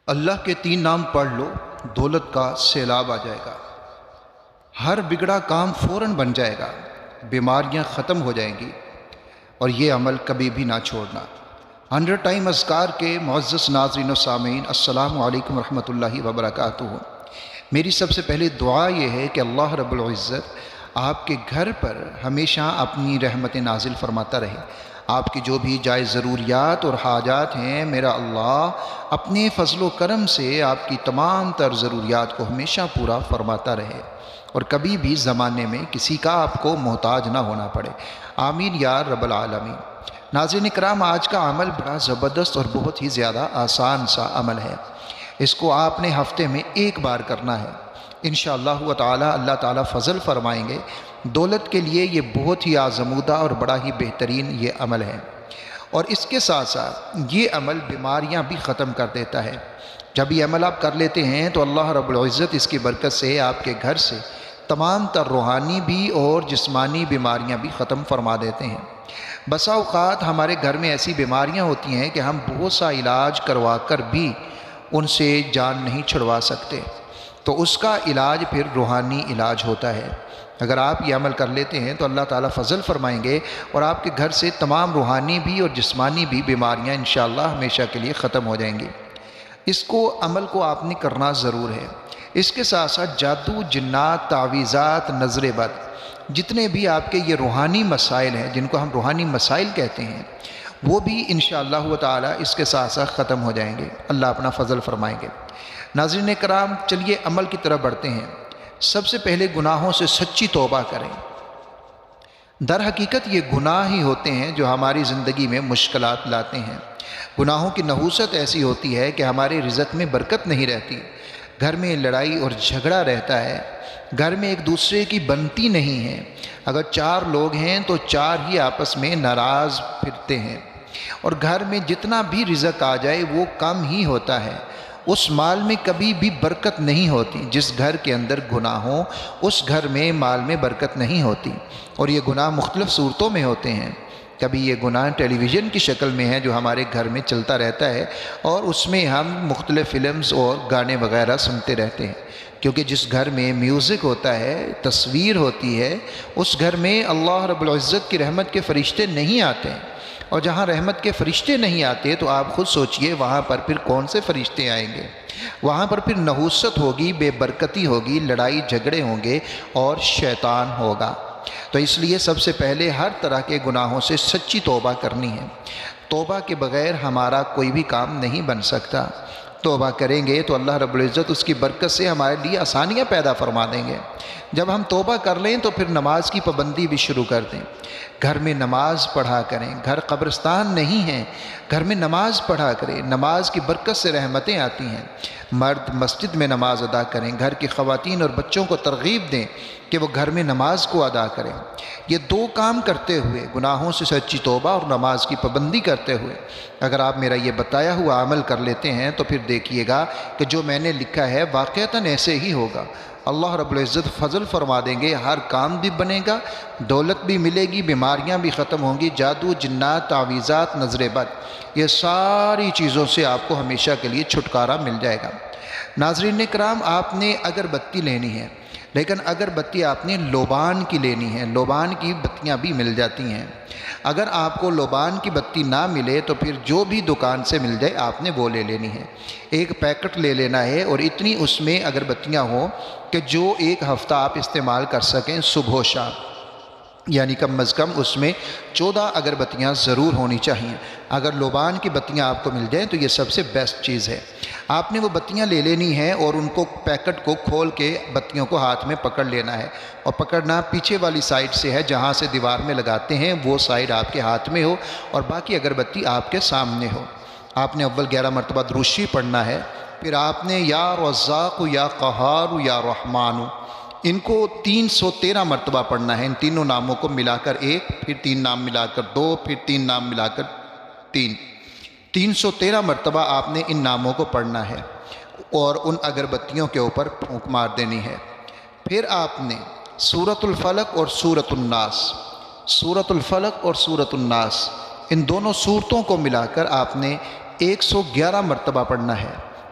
اللہ کے 3 نام پڑھ لو، دولت کا سیلاب آ جائے گا، ہر بگڑا کام فوراً بن جائے گا، بیماریاں ختم ہو جائیں گی، اور یہ عمل کبھی بھی نہ چھوڑنا۔ 100 ٹائم اذکار کے معزز ناظرین و سامعین، السلام علیکم ورحمۃ اللہ وبرکاتہ۔ میری سب سے پہلے دعا یہ ہے کہ اللہ رب العزت آپ کے گھر پر ہمیشہ اپنی رحمت نازل فرماتا رہے۔ آپ کی جو بھی جائز ضروریات اور حاجات ہیں، میرا اللہ اپنے فضل و کرم سے آپ کی تمام تر ضروریات کو ہمیشہ پورا فرماتا رہے، اور کبھی بھی زمانے میں کسی کا آپ کو محتاج نہ ہونا پڑے، آمین یا رب العالمین۔ ناظرین کرام، آج کا عمل بڑا زبردست اور بہت ہی زیادہ آسان سا عمل ہے۔ اس کو آپ نے ہفتے میں ایک بار کرنا ہے، انشاءاللہ تعالی اللہ تعالیٰ فضل فرمائیں گے۔ دولت کے لیے یہ بہت ہی آزمودہ اور بڑا ہی بہترین یہ عمل ہے، اور اس کے ساتھ ساتھ یہ عمل بیماریاں بھی ختم کر دیتا ہے۔ جب یہ عمل آپ کر لیتے ہیں تو اللہ رب العزت اس کی برکت سے آپ کے گھر سے تمام تر روحانی بھی اور جسمانی بیماریاں بھی ختم فرما دیتے ہیں۔ بسا اوقات ہمارے گھر میں ایسی بیماریاں ہوتی ہیں کہ ہم بہت سا علاج کروا کر بھی ان سے جان نہیں چھڑوا سکتے، تو اس کا علاج پھر روحانی علاج ہوتا ہے۔ اگر آپ یہ عمل کر لیتے ہیں تو اللہ تعالیٰ فضل فرمائیں گے، اور آپ کے گھر سے تمام روحانی بھی اور جسمانی بھی بیماریاں انشاءاللہ ہمیشہ کے لیے ختم ہو جائیں گی۔ اس کو عمل کو آپ نے کرنا ضرور ہے۔ اس کے ساتھ ساتھ جادو، جنات، تعویذات، نظر بد، جتنے بھی آپ کے یہ روحانی مسائل ہیں، جن کو ہم روحانی مسائل کہتے ہیں، وہ بھی انشاءاللہ تعالیٰ اس کے ساتھ ساتھ ختم ہو جائیں گے۔ اللہ اپنا فضل فرمائیں گے۔ ناظرین کرام، چلیے عمل کی طرف بڑھتے ہیں۔ سب سے پہلے گناہوں سے سچی توبہ کریں۔ در حقیقت یہ گناہ ہی ہوتے ہیں جو ہماری زندگی میں مشکلات لاتے ہیں۔ گناہوں کی نحوست ایسی ہوتی ہے کہ ہمارے رزق میں برکت نہیں رہتی، گھر میں لڑائی اور جھگڑا رہتا ہے، گھر میں ایک دوسرے کی بنتی نہیں ہے۔ اگر 4 لوگ ہیں تو 4 ہی آپس میں ناراض پھرتے ہیں، اور گھر میں جتنا بھی رزق آ جائے وہ کم ہی ہوتا ہے۔ اس مال میں کبھی بھی برکت نہیں ہوتی۔ جس گھر کے اندر گناہ ہو، اس گھر میں مال میں برکت نہیں ہوتی، اور یہ گناہ مختلف صورتوں میں ہوتے ہیں۔ کبھی یہ گناہ ٹیلی ویژن کی شکل میں ہے جو ہمارے گھر میں چلتا رہتا ہے، اور اس میں ہم مختلف فلمز اور گانے وغیرہ سنتے رہتے ہیں، کیونکہ جس گھر میں میوزک ہوتا ہے، تصویر ہوتی ہے، اس گھر میں اللہ رب العزت کی رحمت کے فرشتے نہیں آتے ہیں، اور جہاں رحمت کے فرشتے نہیں آتے تو آپ خود سوچئے وہاں پر پھر کون سے فرشتے آئیں گے؟ وہاں پر پھر نحوست ہوگی، بے برکتی ہوگی، لڑائی جھگڑے ہوں گے، اور شیطان ہوگا۔ تو اس لیے سب سے پہلے ہر طرح کے گناہوں سے سچی توبہ کرنی ہے۔ توبہ کے بغیر ہمارا کوئی بھی کام نہیں بن سکتا۔ توبہ کریں گے تو اللہ رب العزت اس کی برکت سے ہمارے لیے آسانیاں پیدا فرما دیں گے۔ جب ہم توبہ کر لیں تو پھر نماز کی پابندی بھی شروع کر دیں۔ گھر میں نماز پڑھا کریں، گھر قبرستان نہیں ہے، گھر میں نماز پڑھا کریں۔ نماز کی برکت سے رحمتیں آتی ہیں۔ مرد مسجد میں نماز ادا کریں، گھر کی خواتین اور بچوں کو ترغیب دیں کہ وہ گھر میں نماز کو ادا کریں۔ یہ 2 کام کرتے ہوئے، گناہوں سے سچی توبہ اور نماز کی پابندی کرتے ہوئے، اگر آپ میرا یہ بتایا ہوا عمل کر لیتے ہیں تو پھر دیکھیے گا کہ جو میں نے لکھا ہے واقعتاً ایسے ہی ہوگا۔ اللہ رب العزت فضل فرما دیں گے، ہر کام بھی بنے گا، دولت بھی ملے گی، بیماریاں بھی ختم ہوں گی، جادو، جنات، تعویذات، نظر بد، یہ ساری چیزوں سے آپ کو ہمیشہ کے لیے چھٹکارا مل جائے گا۔ ناظرین کرام، آپ نے اگربتی لینی ہے، لیکن اگربتی آپ نے لوبان کی لینی ہے۔ لوبان کی بتیاں بھی مل جاتی ہیں۔ اگر آپ کو لوبان کی بتی نہ ملے تو پھر جو بھی دکان سے مل جائے آپ نے وہ لے لینی ہے۔ ایک پیکٹ لے لینا ہے، اور اتنی اس میں اگربتیاں ہوں کہ جو 1 ہفتہ آپ استعمال کر سکیں، صبح و شام، یعنی کم از کم اس میں 14 اگربتیاں ضرور ہونی چاہیے۔ اگر لوبان کی بتیاں آپ کو مل جائیں تو یہ سب سے بیسٹ چیز ہے۔ آپ نے وہ بتیاں لے لینی ہیں، اور ان کو پیکٹ کو کھول کے بتیوں کو ہاتھ میں پکڑ لینا ہے، اور پکڑنا پیچھے والی سائڈ سے ہے، جہاں سے دیوار میں لگاتے ہیں وہ سائڈ آپ کے ہاتھ میں ہو، اور باقی اگربتی آپ کے سامنے ہو۔ آپ نے اول 11 مرتبہ درود شریف پڑھنا ہے، پھر آپ نے یا رزاق، یا قہار، یا رحمان، ان کو 313 مرتبہ پڑھنا ہے۔ ان تینوں ناموں کو ملا کر 1، پھر 3 نام ملا کر 2، پھر 3 نام ملا کر 3، 313 مرتبہ آپ نے ان ناموں کو پڑھنا ہے، اور ان اگربتیوں کے اوپر پھونک مار دینی ہے۔ پھر آپ نے سورۃ الفلق اور سورۃ الناس، سورۃ الفلق اور سورۃ الناس، ان دونوں صورتوں کو ملا کر آپ نے 111 مرتبہ پڑھنا ہے۔